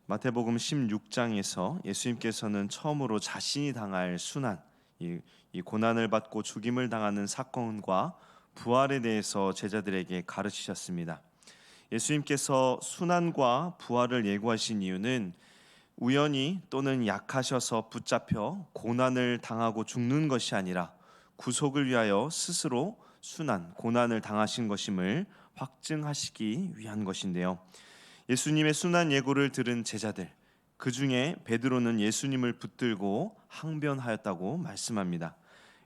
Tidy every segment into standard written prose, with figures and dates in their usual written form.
마태복음 16장에서 예수님께서는 처음으로 자신이 당할 순환, 이 고난을 받고 죽임을 당하는 사건과 부활에 대해서 제자들에게 가르치셨습니다. 예수님께서 순환과 부활을 예고하신 이유는 우연히 또는 약하셔서 붙잡혀 고난을 당하고 죽는 것이 아니라 구속을 위하여 스스로 순환, 고난을 당하신 것임을 확증하시기 위한 것인데요. 예수님의 순환 예고를 들은 제자들, 그 중에 베드로는 예수님을 붙들고 항변하였다고 말씀합니다.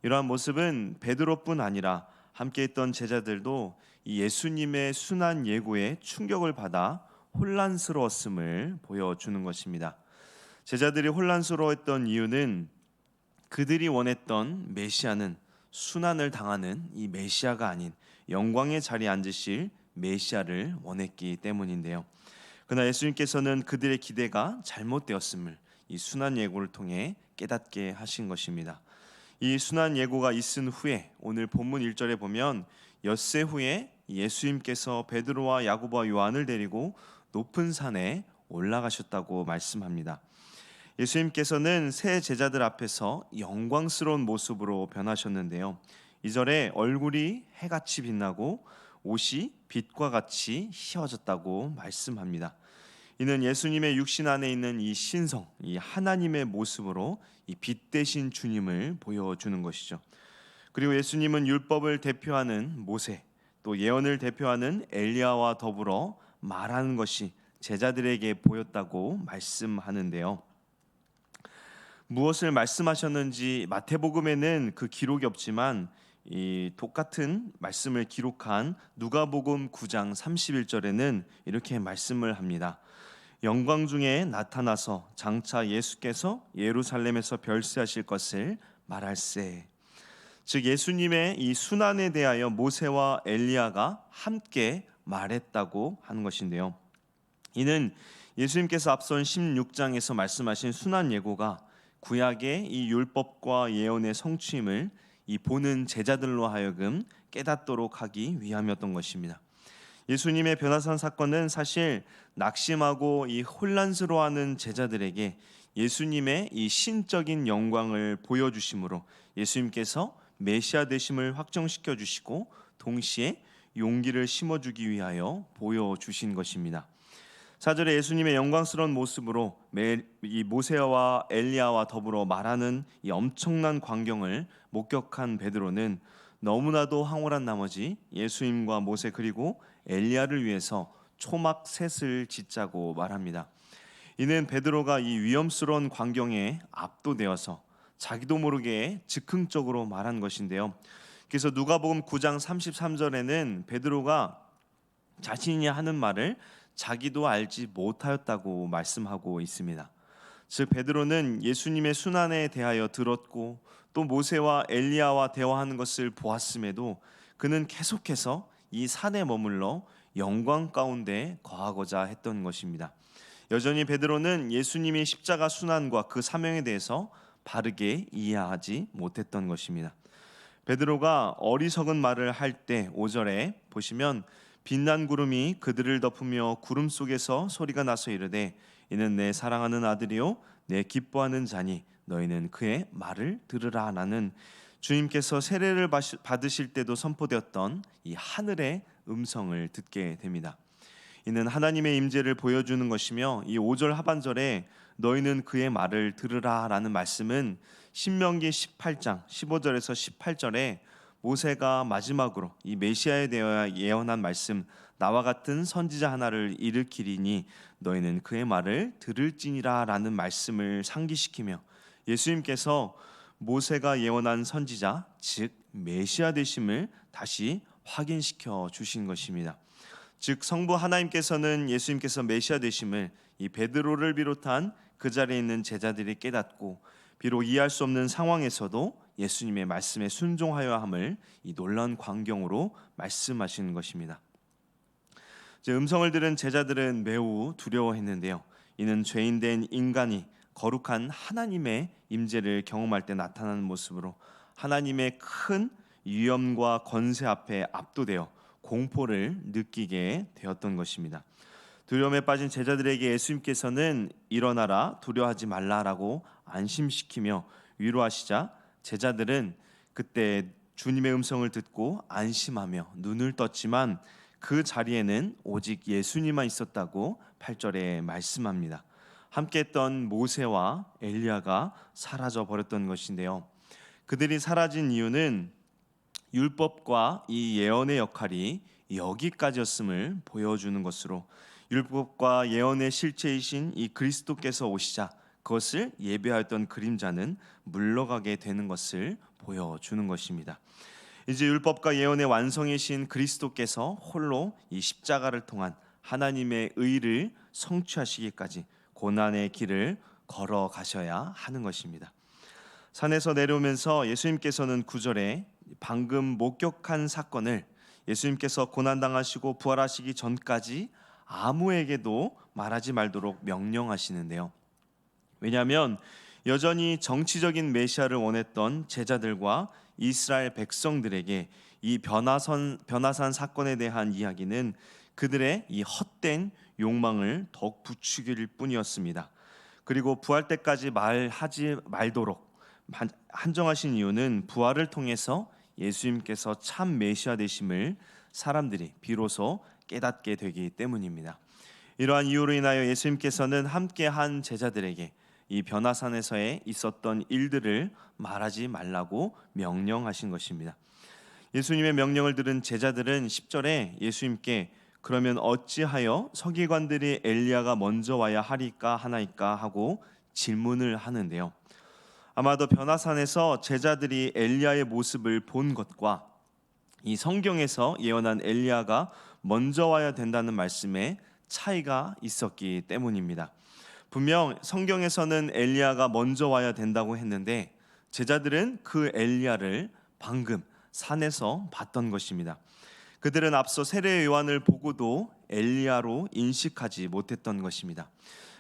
이러한 모습은 베드로뿐 아니라 함께했던 제자들도 이 예수님의 순환 예고에 충격을 받아 혼란스러웠음을 보여주는 것입니다. 제자들이 혼란스러워했던 이유는 그들이 원했던 메시아는 순환을 당하는 이 메시아가 아닌 영광의 자리에 앉으실 메시아를 원했기 때문인데요. 그러나 예수님께서는 그들의 기대가 잘못되었음을 이 순환 예고를 통해 깨닫게 하신 것입니다. 이 순환 예고가 있은 후에 오늘 본문 1절에 보면 엿새 후에 예수님께서 베드로와 야고보와 요한을 데리고 높은 산에 올라가셨다고 말씀합니다. 예수님께서는 새 제자들 앞에서 영광스러운 모습으로 변하셨는데요. 2절에 얼굴이 해같이 빛나고 옷이 빛과 같이 희어졌다고 말씀합니다. 이는 예수님의 육신 안에 있는 이 신성, 이 하나님의 모습으로 이 빛 대신 주님을 보여주는 것이죠. 그리고 예수님은 율법을 대표하는 모세, 또 예언을 대표하는 엘리야와 더불어 말하는 것이 제자들에게 보였다고 말씀하는데요. 무엇을 말씀하셨는지 마태복음에는 그 기록이 없지만 이 똑같은 말씀을 기록한 누가복음 9장 31절에는 이렇게 말씀을 합니다. 영광 중에 나타나서 장차 예수께서 예루살렘에서 별세하실 것을 말할세. 즉 예수님의 이 순환에 대하여 모세와 엘리야가 함께 말했다고 하는 것인데요. 이는 예수님께서 앞선 16장에서 말씀하신 순환 예고가 구약의 이 율법과 예언의 성취임을 이 보는 제자들로 하여금 깨닫도록 하기 위함이었던 것입니다. 예수님의 변화산 사건은 사실 낙심하고 이 혼란스러워하는 제자들에게 예수님의 이 신적인 영광을 보여주심으로 예수님께서 메시아 되심을 확정시켜 주시고 동시에 용기를 심어주기 위하여 보여주신 것입니다. 4절에 예수님의 영광스러운 모습으로 이 모세와 엘리야와 더불어 말하는 이 엄청난 광경을 목격한 베드로는 너무나도 황홀한 나머지 예수님과 모세 그리고 엘리야를 위해서 초막 셋을 짓자고 말합니다. 이는 베드로가 이 위험스러운 광경에 압도되어서 자기도 모르게 즉흥적으로 말한 것인데요. 그래서 누가복음 9장 33절에는 베드로가 자신이 하는 말을 자기도 알지 못하였다고 말씀하고 있습니다. 즉 베드로는 예수님의 순환에 대하여 들었고 또 모세와 엘리야와 대화하는 것을 보았음에도 그는 계속해서 이 산에 머물러 영광 가운데 거하고자 했던 것입니다. 여전히 베드로는 예수님이 십자가 순환과 그 사명에 대해서 바르게 이해하지 못했던 것입니다. 베드로가 어리석은 말을 할 때 5절에 보시면 빛난 구름이 그들을 덮으며 구름 속에서 소리가 나서 이르되 이는 내 사랑하는 아들이요 내 기뻐하는 자니 너희는 그의 말을 들으라 라는 주님께서 세례를 받으실 때도 선포되었던 이 하늘의 음성을 듣게 됩니다. 이는 하나님의 임재를 보여주는 것이며 이 5절 하반절에 너희는 그의 말을 들으라 라는 말씀은 신명기 18장 15절에서 18절에 모세가 마지막으로 이 메시아에 대하여 예언한 말씀 나와 같은 선지자 하나를 일으키리니 너희는 그의 말을 들을지니라 라는 말씀을 상기시키며 예수님께서 모세가 예언한 선지자 즉 메시아 되심을 다시 확인시켜 주신 것입니다. 즉 성부 하나님께서는 예수님께서 메시아 되심을 이 베드로를 비롯한 그 자리에 있는 제자들이 깨닫고 비록 이해할 수 없는 상황에서도 예수님의 말씀에 순종하여야 함을 이 놀라운 광경으로 말씀하시는 것입니다. 음성을 들은 제자들은 매우 두려워했는데요. 이는 죄인된 인간이 거룩한 하나님의 임재를 경험할 때 나타나는 모습으로 하나님의 큰 위엄과 권세 앞에 압도되어 공포를 느끼게 되었던 것입니다. 두려움에 빠진 제자들에게 예수님께서는 일어나라, 두려워하지 말라라고 안심시키며 위로하시자 제자들은 그때 주님의 음성을 듣고 안심하며 눈을 떴지만 그 자리에는 오직 예수님만 있었다고 8절에 말씀합니다. 함께했던 모세와 엘리야가 사라져 버렸던 것인데요. 그들이 사라진 이유는 율법과 이 예언의 역할이 여기까지였음을 보여주는 것으로, 율법과 예언의 실체이신 이 그리스도께서 오시자 그것을 예배하였던 그림자는 물러가게 되는 것을 보여주는 것입니다. 이제 율법과 예언의 완성이신 그리스도께서 홀로 이 십자가를 통한 하나님의 의를 성취하시기까지 고난의 길을 걸어가셔야 하는 것입니다. 산에서 내려오면서 예수님께서는 9절에 방금 목격한 사건을 예수님께서 고난당하시고 부활하시기 전까지 아무에게도 말하지 말도록 명령하시는데요. 왜냐하면 여전히 정치적인 메시아를 원했던 제자들과 이스라엘 백성들에게 이 변화산 사건에 대한 이야기는 그들의 이 헛된 욕망을 더욱 부추길 뿐이었습니다. 그리고 부활 때까지 말하지 말도록 한정하신 이유는 부활을 통해서 예수님께서 참 메시아 되심을 사람들이 비로소 깨닫게 되기 때문입니다. 이러한 이유로 인하여 예수님께서는 함께한 제자들에게 이 변화산에서의 있었던 일들을 말하지 말라고 명령하신 것입니다. 예수님의 명령을 들은 제자들은 10절에 예수님께 그러면 어찌하여 서기관들이 엘리야가 먼저 와야 하리까 하나이까 하고 질문을 하는데요. 아마도 변화산에서 제자들이 엘리야의 모습을 본 것과 이 성경에서 예언한 엘리야가 먼저 와야 된다는 말씀에 차이가 있었기 때문입니다. 분명 성경에서는 엘리야가 먼저 와야 된다고 했는데 제자들은 그 엘리야를 방금 산에서 봤던 것입니다. 그들은 앞서 세례 요한을 보고도 엘리야로 인식하지 못했던 것입니다.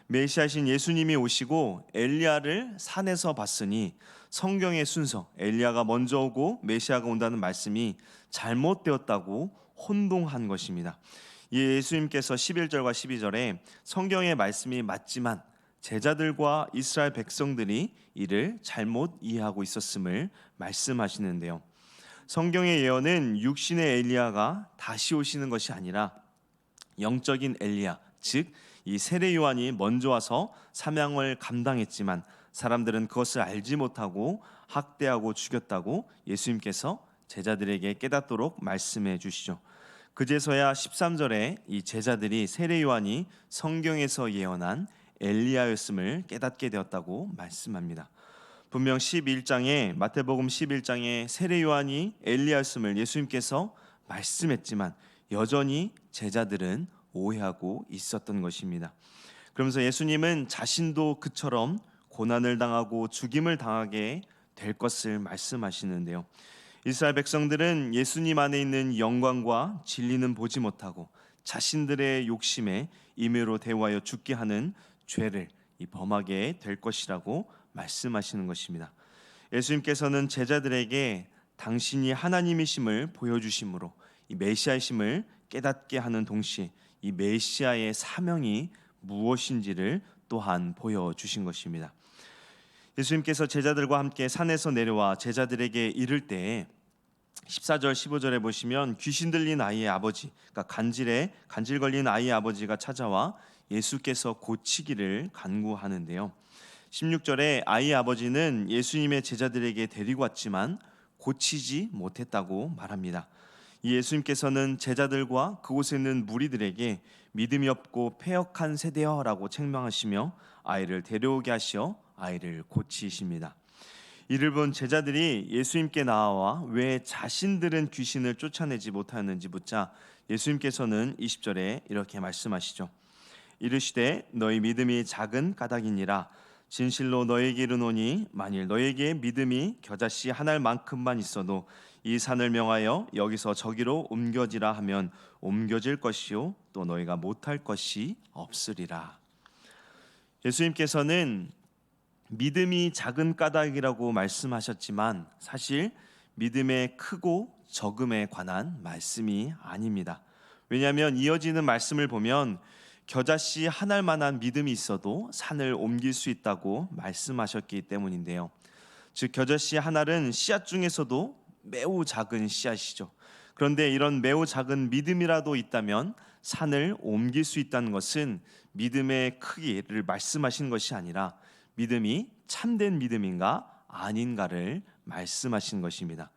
메시아신 예수님이 오시고 엘리야를 산에서 봤으니 성경의 순서, 엘리야가 먼저 오고 메시아가 온다는 말씀이 잘못되었다고 혼동한 것입니다. 예수님께서 11절과 12절에 성경의 말씀이 맞지만 제자들과 이스라엘 백성들이 이를 잘못 이해하고 있었음을 말씀하시는데요. 성경의 예언은 육신의 엘리야가 다시 오시는 것이 아니라 영적인 엘리야, 즉 이 세례 요한이 먼저 와서 사명을 감당했지만 사람들은 그것을 알지 못하고 학대하고 죽였다고 예수님께서 제자들에게 깨닫도록 말씀해 주시죠. 그제서야 13절에 이 제자들이 세례 요한이 성경에서 예언한 엘리야였음을 깨닫게 되었다고 말씀합니다. 분명 11장에 마태복음 11장에 세례 요한이 엘리야였음을 예수님께서 말씀했지만 여전히 제자들은 오해하고 있었던 것입니다. 그러면서 예수님은 자신도 그처럼 고난을 당하고 죽임을 당하게 될 것을 말씀하시는데요. 이스라엘 백성들은 예수님 안에 있는 영광과 진리는 보지 못하고 자신들의 욕심에 임의로 대우하여 죽게 하는 죄를 범하게 될 것이라고 말씀하시는 것입니다. 예수님께서는 제자들에게 당신이 하나님이심을 보여주심으로 이 메시아이심을 깨닫게 하는 동시에 이 메시아의 사명이 무엇인지를 또한 보여주신 것입니다. 예수님께서 제자들과 함께 산에서 내려와 제자들에게 이를 때에 14절 15절에 보시면 귀신 들린 아이의 아버지, 그러니까 간질 걸린 아이의 아버지가 찾아와 예수께서 고치기를 간구하는데요. 16절에 아이의 아버지는 예수님의 제자들에게 데리고 왔지만 고치지 못했다고 말합니다. 예수님께서는 제자들과 그곳에 있는 무리들에게 믿음이 없고 패역한 세대여라고 책망하시며 아이를 데려오게 하시어 아이를 고치십니다. 이를 본 제자들이 예수님께 나와 왜 자신들은 귀신을 쫓아내지 못하였는지 묻자 예수님께서는 20절에 이렇게 말씀하시죠. 이르시되 너희 믿음이 작은 까닭이니라. 진실로 너에게 이르노니 만일 너에게 믿음이 겨자씨 한 알만큼만 있어도 이 산을 명하여 여기서 저기로 옮겨지라 하면 옮겨질 것이요 또 너희가 못할 것이 없으리라. 예수님께서는 믿음이 작은 까닭이라고 말씀하셨지만 사실 믿음의 크고 적음에 관한 말씀이 아닙니다. 왜냐하면 이어지는 말씀을 보면 겨자씨 한 알만한 믿음이 있어도 산을 옮길 수 있다고 말씀하셨기 때문인데요. 즉 겨자씨 한 알은 씨앗 중에서도 매우 작은 씨앗이죠. 그런데 이런 매우 작은 믿음이라도 있다면 산을 옮길 수 있다는 것은 믿음의 크기를 말씀하신 것이 아니라 믿음이 참된 믿음인가 아닌가를 말씀하신 것입니다.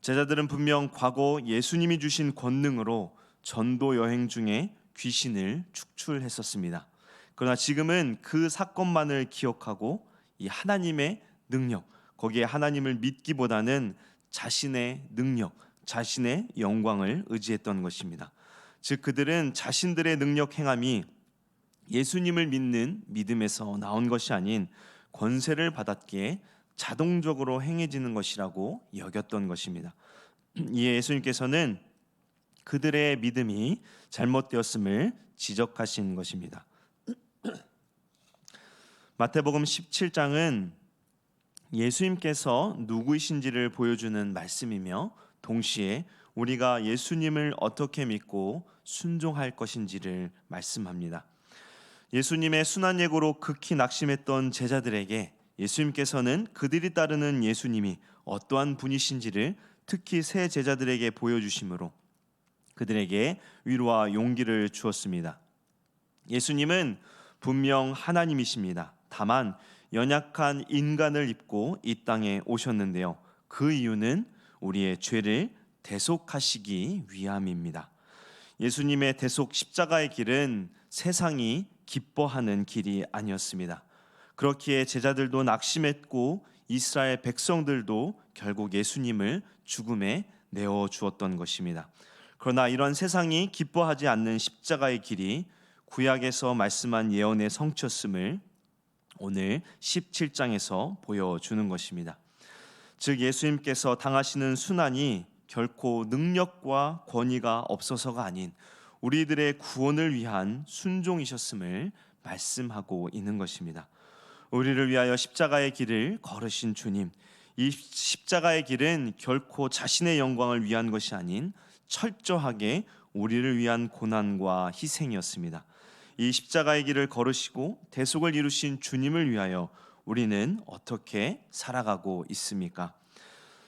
제자들은 분명 과거 예수님이 주신 권능으로 전도 여행 중에 귀신을 축출했었습니다. 그러나 지금은 그 사건만을 기억하고 이 하나님의 능력, 거기에 하나님을 믿기보다는 자신의 능력, 자신의 영광을 의지했던 것입니다. 즉 그들은 자신들의 능력 행함이 예수님을 믿는 믿음에서 나온 것이 아닌 권세를 받았기에 자동적으로 행해지는 것이라고 여겼던 것입니다. 이에 예수님께서는 그들의 믿음이 잘못되었음을 지적하신 것입니다. 마태복음 17장은 예수님께서 누구이신지를 보여주는 말씀이며 동시에 우리가 예수님을 어떻게 믿고 순종할 것인지를 말씀합니다. 예수님의 순한 예고로 극히 낙심했던 제자들에게 예수님께서는 그들이 따르는 예수님이 어떠한 분이신지를 특히 새 제자들에게 보여주심으로 그들에게 위로와 용기를 주었습니다. 예수님은 분명 하나님이십니다. 다만 연약한 인간을 입고 이 땅에 오셨는데요. 그 이유는 우리의 죄를 대속하시기 위함입니다. 예수님의 대속 십자가의 길은 세상이 기뻐하는 길이 아니었습니다. 그렇기에 제자들도 낙심했고 이스라엘 백성들도 결국 예수님을 죽음에 내어 주었던 것입니다. 그러나 이런 세상이 기뻐하지 않는 십자가의 길이 구약에서 말씀한 예언의 성취였음을 오늘 17장에서 보여주는 것입니다. 즉 예수님께서 당하시는 순환이 결코 능력과 권위가 없어서가 아닌 우리들의 구원을 위한 순종이셨음을 말씀하고 있는 것입니다. 우리를 위하여 십자가의 길을 걸으신 주님, 이 십자가의 길은 결코 자신의 영광을 위한 것이 아닌 철저하게 우리를 위한 고난과 희생이었습니다. 이 십자가의 길을 걸으시고 대속을 이루신 주님을 위하여 우리는 어떻게 살아가고 있습니까?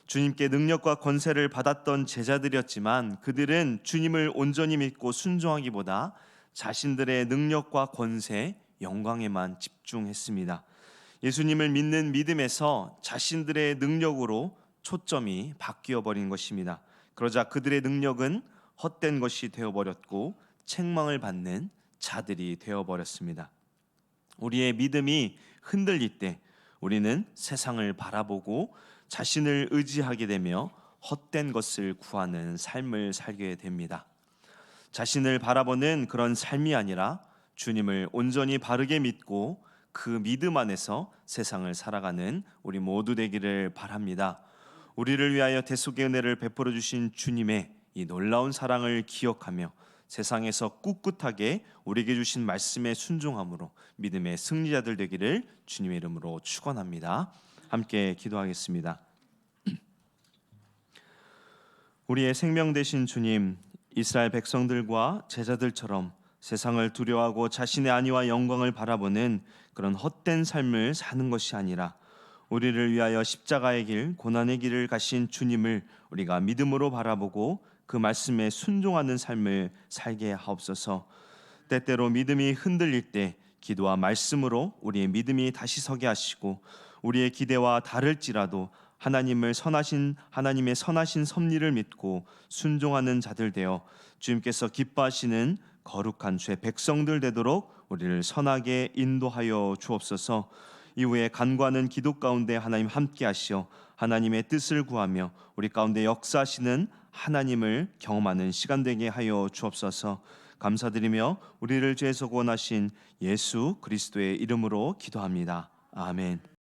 주님께 능력과 권세를 받았던 제자들이었지만 그들은 주님을 온전히 믿고 순종하기보다 자신들의 능력과 권세, 영광에만 집중했습니다. 예수님을 믿는 믿음에서 자신들의 능력으로 초점이 바뀌어 버린 것입니다. 그러자 그들의 능력은 헛된 것이 되어버렸고 책망을 받는 자들이 되어버렸습니다. 우리의 믿음이 흔들릴 때 우리는 세상을 바라보고 자신을 의지하게 되며 헛된 것을 구하는 삶을 살게 됩니다. 자신을 바라보는 그런 삶이 아니라 주님을 온전히 바르게 믿고 그 믿음 안에서 세상을 살아가는 우리 모두 되기를 바랍니다. 우리를 위하여 대속의 은혜를 베풀어 주신 주님의 이 놀라운 사랑을 기억하며 세상에서 꿋꿋하게 우리에게 주신 말씀에 순종함으로 믿음의 승리자들 되기를 주님의 이름으로 축원합니다. 함께 기도하겠습니다. 우리의 생명 되신 주님, 이스라엘 백성들과 제자들처럼 세상을 두려워하고 자신의 안위와 영광을 바라보는 그런 헛된 삶을 사는 것이 아니라 우리를 위하여 십자가의 길, 고난의 길을 가신 주님을 우리가 믿음으로 바라보고 그 말씀에 순종하는 삶을 살게 하옵소서. 때때로 믿음이 흔들릴 때 기도와 말씀으로 우리의 믿음이 다시 서게 하시고 우리의 기대와 다를지라도 하나님의 선하신 섭리를 믿고 순종하는 자들 되어 주님께서 기뻐하시는 거룩한 주의 백성들 되도록 우리를 선하게 인도하여 주옵소서. 이후에 간구하는 기도 가운데 하나님 함께 하시어 하나님의 뜻을 구하며 우리 가운데 역사하시는 하나님을 경험하는 시간 되게 하여 주옵소서. 감사드리며 우리를 죄에서 구원하신 예수 그리스도의 이름으로 기도합니다. 아멘.